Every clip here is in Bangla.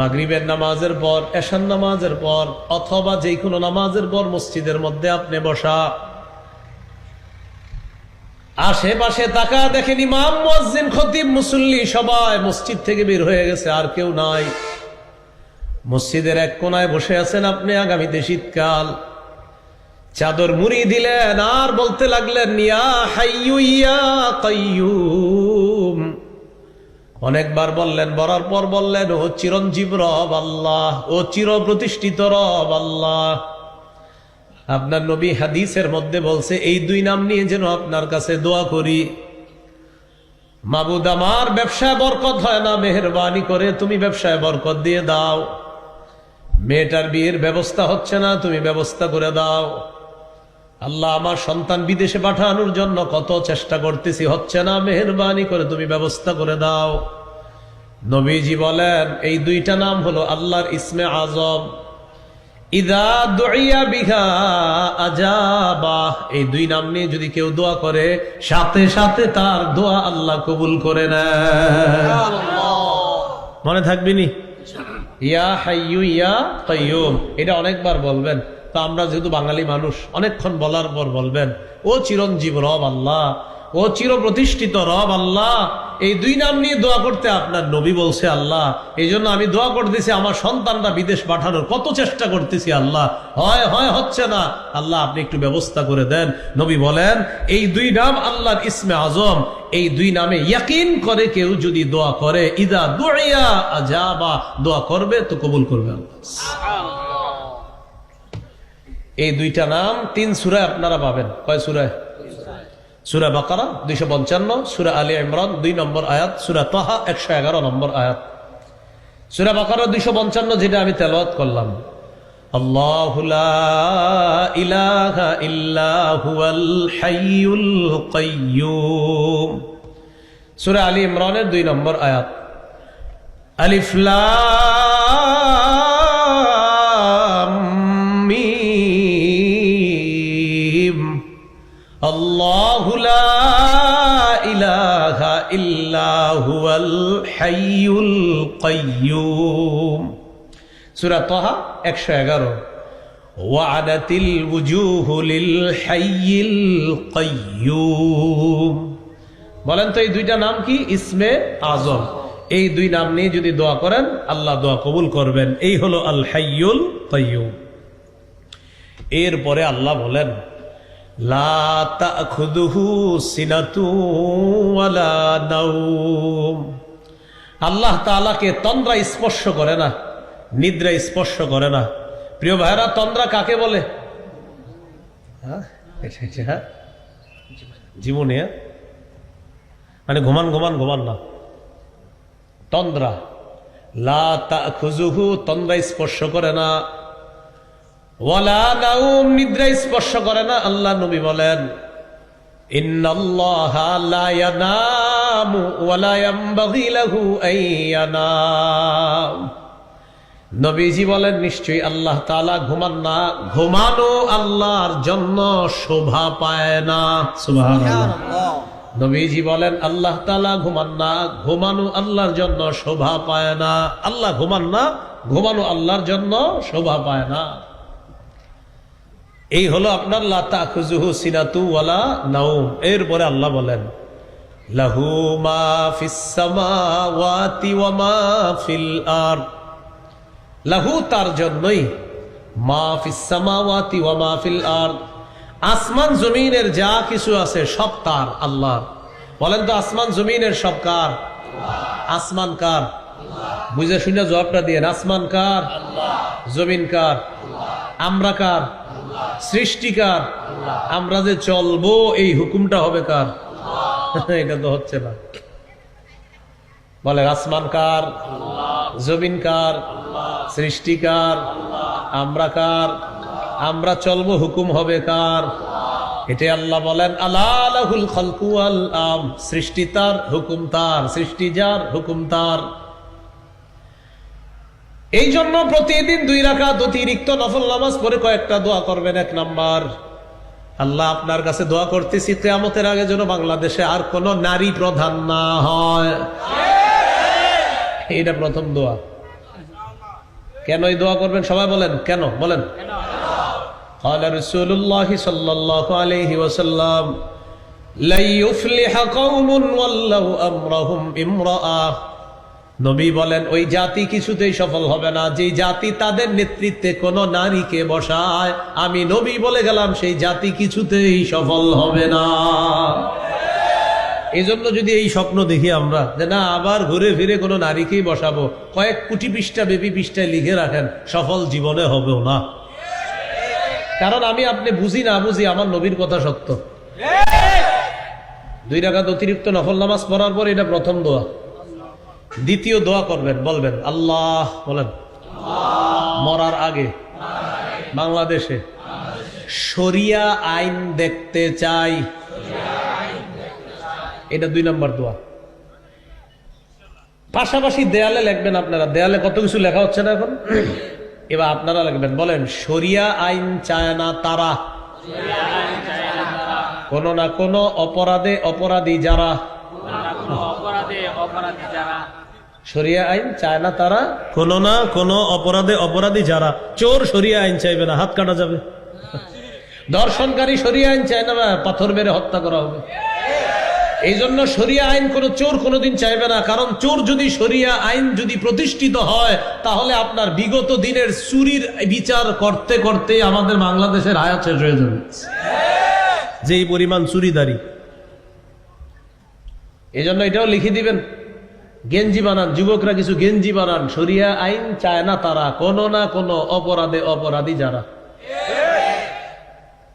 মাগরিবের নামাজের পর, এশার নামাজের পর, অথবা যে কোনো নামাজের পর মসজিদের মধ্যে আপনি বসা, আশেপাশে তাকা দেখেন ইমাম, মুয়াজ্জিন, খতিব, মুসল্লি সবাই মসজিদ থেকে বের হয়ে গেছে, আর কেউ নাই। মসজিদের এক কোনায় বসে আছেন আপনি। আগামীতে শীতকাল, চাদর মুড়ি দিলেন আর বলতে লাগলেন ইয়া হাইয়ু ইয়া কাইয়ুম। অনেকবার বললেন, বলার পর বললেন ও চিরঞ্জীব রব আল্লাহ, ও চির প্রতিষ্ঠিত রব আল্লাহ। আপনার নবী হাদিসের মধ্যে বলছে এই দুই নাম নিয়ে যেন আপনার কাছে দোয়া করি। মাবুদ, আমার ব্যবসায় বরকত হয় না, মেহেরবানি করে তুমি ব্যবসায় বরকত দিয়ে দাও। মেয়েটার বিয়ের ব্যবস্থা হচ্ছে না, তুমি ব্যবস্থা করে দাও। আল্লাহ, আমার সন্তান বিদেশে পাঠানোর জন্য কত চেষ্টা করতেছি, হচ্ছে না, মেহেরবানি করে তুমি ব্যবস্থা করে দাও। নবীজি বলেন এই দুইটা নাম হলো আল্লাহর ইসমে আজম। ইযা দুইয়া বিহা আজাবা, এই দুই নাম নিয়ে যদি কেউ দোয়া করে সাথে সাথে তার দোয়া আল্লাহ কবুল করে নেন। মনে থাকবিনি? ইয়া হাইয়ু ইয়া কাইয়ুম, এটা অনেকবার বলবেন। তো আমরা যেহেতু বাঙালি মানুষ, অনেকক্ষণ বলার পর বলবেন ও চিরঞ্জীব রব আল্লাহ, ও চির প্রতিষ্ঠিত রব আল্লাহ। এই দুই নাম নিয়ে দোয়া করতে আপনার নবী বলছে আল্লাহ, এই জন্য আমি দোয়া করতেছি আমার সন্তানরা বিদেশ পাঠানোর কত চেষ্টা করতেছি আল্লাহ, হচ্ছে না। আল্লাহ, আপনি একটু ব্যবস্থা করে দেন। নবী বলেন এই দুই নাম আল্লাহর ইসমে আজম। এই দুই নামে ইয়াকিন করে কেউ যদি দোয়া করে, ইদা দুইয়া আজাবা, দোয়া করবে তো কবুল করবে আল্লাহ। এই দুইটা নাম 3 সূরায় আপনারা পাবেন। কয় সূরায়? সূরা বাকারা 255, সূরা আলী ইমরান 2 নম্বর আয়াত, সূরা তাহা 111 নম্বর আয়াত। সূরা বাকারা 255 যেটা আমি তেলাওয়াত করলাম, আল্লাহু লা ইলাহা ইল্লা হুয়াল হাইয়ুল কাইয়্যুম। সূরা আলী ইমরানের 2 নম্বর আয়াত, আলিফ লাম মিম, আল্লাহু লা ইলাহা ইল্লা হুয়াল হাইয়ুল কাইয়্যুম। সূরা তাহা 111, ওয়া'দাতিল ওয়ুজুহু লিল হাইয়িল কাইয়্যুম। বলেন তো এই দুইটা নাম কি? ইসমে আজম। এই দুই নাম নিয়ে যদি দোয়া করেন আল্লাহ দোয়া কবুল করবেন। এই হলো আল হাইয়ুল কাইয়্যুম। এরপরে আল্লাহ বলেন লা তাখুযুহু সিনাতু ওয়ালা নাওম। আল্লাহ তাআলাকে তন্দ্রা স্পর্শ করে না, নিদ্রা স্পর্শ করে না। প্রিয় ভাইরা, তন্দ্রা কাকে বলে? জীবনে মানে ঘুমান না, তন্দ্রা। লা তাখুযুহু, তন্দ্রা স্পর্শ করে না, ওয়ালা নাউম, নিদ্রা স্পর্শ করে না। আল্লাহ নবী বলেন ইন্নাল্লাহা লা ইয়ানামু ওয়ালা ইয়ানবাগি লাহু আন ইয়ানাম। নবীজি বলেন নিশ্চয়ই আল্লাহ তাআলা ঘুমান না, ঘুমানো আল্লাহর জন্য শোভা পায় না। সুবহানাল্লাহ। নবীজি বলেন আল্লাহ তাআলা ঘুমান না, ঘুমানো আল্লাহর জন্য শোভা পায় না। আল্লাহ ঘুমান না, ঘুমানো আল্লাহর জন্য শোভা পায় না। এই হলো আপনার লা তাখুযুহু সিনাতু ওয়ালা নাওম। এরপরে আল্লাহ বলেন লাহু মা ফিস সামাওয়াতি ওয়া মা ফিল আরদ। লাহু, তার জন্যই, মা ফিস সামাওয়াতি ওয়া মা ফিল আরদ, আসমান জমিনের যা কিছু আছে সব তার, আল্লাহর। বলেন তো আসমান জমিনের সব কার? আসমান কার? বুঝে শুনে জবাবটা দিয়ে। আসমান কার? জমিন কার? আমরা কার? সৃষ্টিকার। আমরা যে চলবো এই হুকুমটা হবে কার? এটা তো হচ্ছে না। বলে আসমান কার? জমিন কার? সৃষ্টিকার। আমরা কার? আমরা চলবো হুকুম হবে কার? এটা আল্লাহ বলেন আলা লাহুল খালকু ওয়াল আম, সৃষ্টি তার, হুকুম তার, সৃষ্টি যার, হুকুম তার। এই জন্য প্রতিদিন 2 রাকাত অতিরিক্ত নফল নামাজ পড়ে কয়েকটা দোয়া করবেন। 1 নাম্বার, আল্লাহ আপনার কাছে দোয়া করতেছি কিয়ামতের আগে যেন বাংলাদেশে আর কোন নারী প্রধান না হয়। এটা প্রথম দোয়া। কেনই দোয়া করবেন? সবাই বলেন কেন, বলেন। قال رسول الله صلى الله عليه وسلم لا يفلح قوم ولو امرهم امرأة। নবী বলেন ওই জাতি কিছুতেই সফল হবে না যে জাতি তাদের নেতৃত্বে কোন নারীকে বসায়। আমি নবী বলে গেলাম সেই জাতি কিছুতেই সফল হবে না। এই জন্য যদি এই স্বপ্ন দেখি আমরা যে না আবার ঘুরে ফিরে কোনো নারীকেই বসাবো, কয়েক কোটি পৃষ্ঠা ব্যাপী পৃষ্ঠায় লিখে রাখেন, সফল জীবনে হবেও না। কারণ আমি আপনি বুঝি না বুঝি আমার নবীর কথা সত্য। 2 রাকাত অতিরিক্ত নফল নামাজ পড়ার পর এটা প্রথম দোয়া। দ্বিতীয় দোয়া করবেন, বলবেন আল্লাহ, বলেন মরার আগে বাংলাদেশে শরিয়া আইন দেখতে চাই। এটা 2 নম্বর দোয়া। পাশাপাশি দেয়ালে লিখবেন আপনারা, দেয়ালে কত কিছু লেখা হচ্ছে না এখন, এবার আপনারা লিখবেন, বলেন শরিয়া আইন চায় না তারা, কোন না কোন অপরাধে অপরাধী যারা। শরিয়া আইন চায় না তারা, কোন না কোন অপরাধে অপরাধী যারা। চোর শরিয়া আইন চাইবে না, হাত কাটা যাবে। দর্শনকারী শরিয়া আইন চায় না, পাথর মেরে হত্যা করা হবে। এই জন্য শরিয়া আইন কোন চোর কোনোদিন চাইবে না। কারণ চোর যদি শরিয়া আইন যদি প্রতিষ্ঠিত হয় তাহলে আপনার বিগত দিনের চুরির বিচার করতে করতে আমাদের বাংলাদেশের হায়াত শেষ হয়ে যাবে, যেই পরিমাণ চুরিদারি। এই জন্য এটাও লিখে দিবেন, গেঞ্জি বানান, যুবকরা কিছু গেঞ্জি বানান, শরিয়া আইন চায় না তারা, কোন না কোন অপরাধে অপরাধী যারা।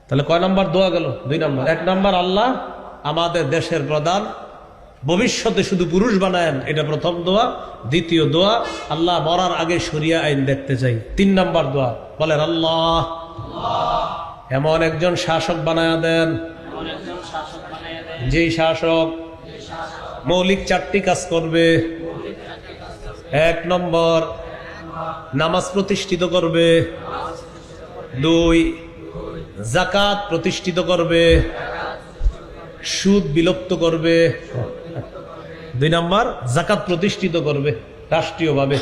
তাহলে কয় নম্বর দোয়া গেল? 2 নম্বর। 1 নম্বর আল্লাহ আমাদের দেশের প্রধান ভবিষ্যতে শুধু পুরুষ বানায়েন, এটা প্রথম দোয়া। দ্বিতীয় দোয়া আল্লাহ মরার আগে শরিয়া আইন দেখতে চাই। 3 নম্বর দোয়া বলেন আল্লাহ এমন একজন শাসক বানায়া দেন, যেই শাসক মৌলিক 4টি কাজ করবে। 1 নম্বর নামাজ প্রতিষ্ঠিত করবে, 2 যাকাত প্রতিষ্ঠিত করবে, সুদ বিলুপ্ত করবে, 2 নম্বর যাকাত প্রতিষ্ঠিত করবে রাষ্ট্রীয়ভাবে,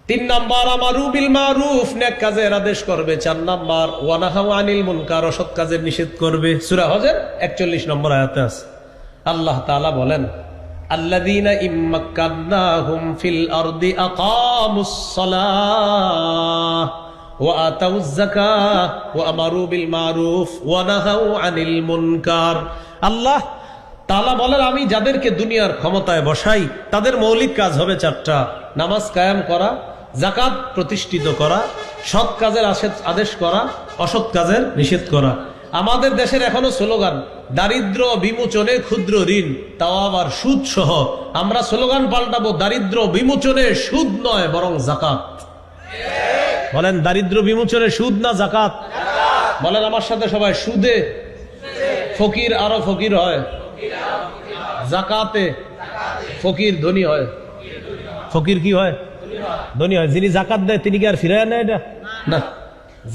3 নম্বর আমারু বিল মারুফ নেক কাজের আদেশ করবে, 4 নম্বর ওয়া নাহাউ আনিল মুনকার অসৎ কাজের নিষেধ করবে। সূরা হজের 41 নম্বর আয়াতে আছে আল্লাহ তাআলা বলেন আল্লাযীনা ইম্মাক্কান্নাহুম ফিল আরদি আকামুস সালাহ ওয়া আতাউয যাকাহ ওয়া আমারু বিল মারুফ ওয়া নাহাউ আনিল মুনকার। আল্লাহ তাআলা বলেন আমি যাদেরকে দুনিয়ার ক্ষমতায় বসাই তাদের মৌলিক কাজ হবে 4টা: নামাজ কায়েম করা, যাকাত প্রতিষ্ঠিত করা, সৎ কাজের আদেশ করা, অসৎ কাজের নিষেধ করা। আমাদের দেশের এখনো স্লোগান দারিদ্র বিমোচনে ক্ষুদ্র ঋণ, তাও আবার সুদ সহ। আমরা স্লোগান পাল্টাবো দারিদ্র বিমোচনে সুদ নয় বরং যাকাত। বলেন দারিদ্র বিমোচনে সুদ না যাকাত? বলেন আমার সাথে সবাই, সুদে ফকির আরো ফকির হয়, যাকাতে ফকির ধনী হয়। ফকির কি হয়? ধনী হয়। যিনি যাকাত দেয় তিনি কি আর ফিরায় না? এটা না,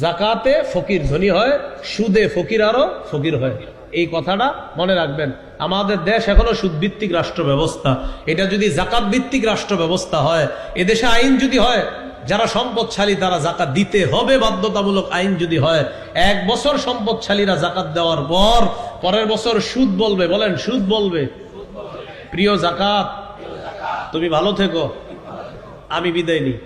যাকাতে ফকির ধনী হয়, সুদে ফকির আরো ফকির হয়। এই কথাটা মনে রাখবেন। আমাদের দেশ এখনো সুদ ভিত্তিক রাষ্ট্র ব্যবস্থা। এটা যদি যাকাত ভিত্তিক রাষ্ট্র ব্যবস্থা হয়, এদেশে আইন যদি হয় যারা সম্পদশালী তারা যাকাত দিতে হবে বাধ্যতামূলক আইন যদি হয়, 1 বছর সম্পদশালীরা যাকাত দেওয়ার পর পরের বছর সুদ বলবে। বলেন সুদ বলবে। প্রিয় যাকাত, তুমি ভালো থেকো, আমি বিদায় নিই।